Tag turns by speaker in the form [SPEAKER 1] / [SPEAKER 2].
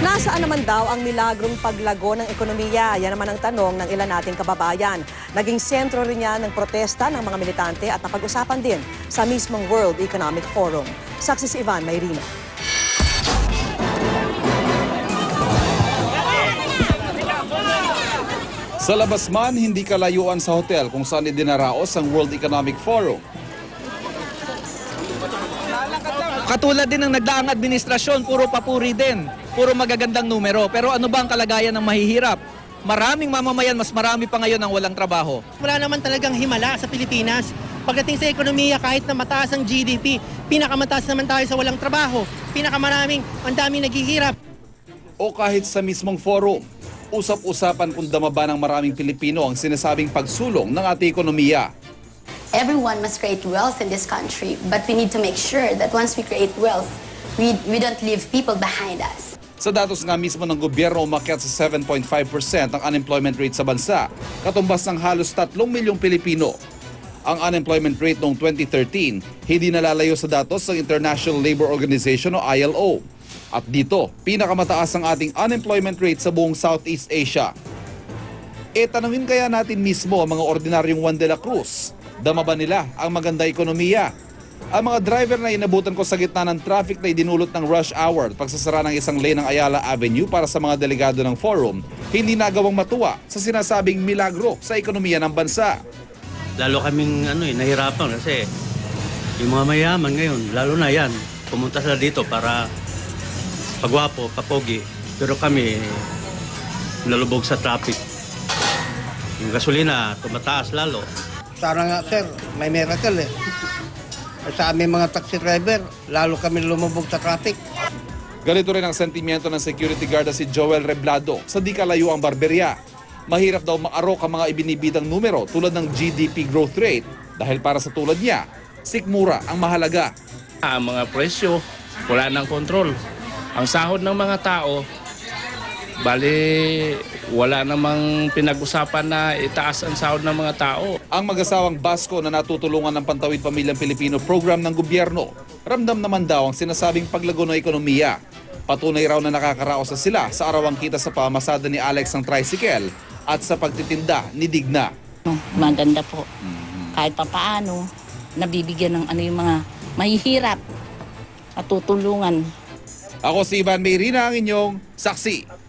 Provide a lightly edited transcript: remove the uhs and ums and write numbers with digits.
[SPEAKER 1] Nasaan naman daw ang milagrong paglago ng ekonomiya? Yan naman ang tanong ng ilan nating kababayan. Naging sentro rin yan ng protesta ng mga militante at napag-usapan din sa mismong World Economic Forum. Saksi si Ivan Mayrina.
[SPEAKER 2] Sa labas man, hindi kalayuan sa hotel kung saan idinaraos ang World Economic Forum.
[SPEAKER 3] Katulad din ng nagdaang administrasyon, puro papuri din, puro magagandang numero. Pero ano ba ang kalagayan ng mahihirap? Maraming mamamayan, mas marami pa ngayon ang walang trabaho.
[SPEAKER 4] Wala naman talagang himala sa Pilipinas. Pagdating sa ekonomiya, kahit na mataas ang GDP, pinakamataas naman tayo sa walang trabaho. Pinakamaraming, ang daming naghihirap.
[SPEAKER 2] O kahit sa mismong forum, usap-usapan kung dama ba ng maraming Pilipino ang sinasabing pagsulong ng ating ekonomiya.
[SPEAKER 5] Everyone must create wealth in this country, but we need to make sure that once we create wealth, we don't leave people behind us.
[SPEAKER 2] Sa datos nga mismo ng gobyerno, umakyat sa 7.5% ang unemployment rate sa bansa, katumbas ng halos 3 milyong Pilipino. Ang unemployment rate noong 2013, hindi nalalayo sa datos ng International Labour Organization o ILO. At dito, pinakamataas ang ating unemployment rate sa buong Southeast Asia. Tanungin kaya natin mismo ang mga ordinaryong Juan de la Cruz. Dama ba nila ang maganda ekonomiya? Ang mga driver na inabutan ko sa gitna ng traffic na idinulot ng rush hour at pagsasara ng isang lane ng Ayala Avenue para sa mga delegado ng forum, hindi nagawang matuwa sa sinasabing milagro sa ekonomiya ng bansa.
[SPEAKER 6] Lalo kaming nahirapan kasi yung mga mayaman ngayon, lalo na yan, pumunta sila dito para pagwapo, papogi. Pero kami, nalubog sa traffic. Yung gasolina, tumataas lalo.
[SPEAKER 7] Sana nga sir, may miracle eh. Sa aming mga taxi driver, lalo kami lumubog sa traffic.
[SPEAKER 2] Ganito rin ang sentimiento ng security guard na si Joel Reblado sa di kalayo ang barberya. Mahirap daw maarok ang mga ibinibidang numero tulad ng GDP growth rate dahil para sa tulad niya, sikmura ang mahalaga.
[SPEAKER 8] Ang mga presyo, wala ng kontrol. Ang sahod ng mga tao, bali wala namang pinag-usapan na itaas ang sahod ng mga tao.
[SPEAKER 2] Ang mag-asawang Basco na natutulungan ng Pantawid Pamilyang Pilipino program ng gobyerno, ramdam naman daw ang sinasabing paglago ng ekonomiya. Patunay raw na nakakaraos na sila sa arawang kita sa pamasada ni Alex ng tricycle at sa pagtitinda ni Digna.
[SPEAKER 9] Maganda po. Kahit papaano, nabibigyan ng yung mga mahihirap at tutulungan.
[SPEAKER 2] Ako si Ivan Mayrina, ang inyong saksi.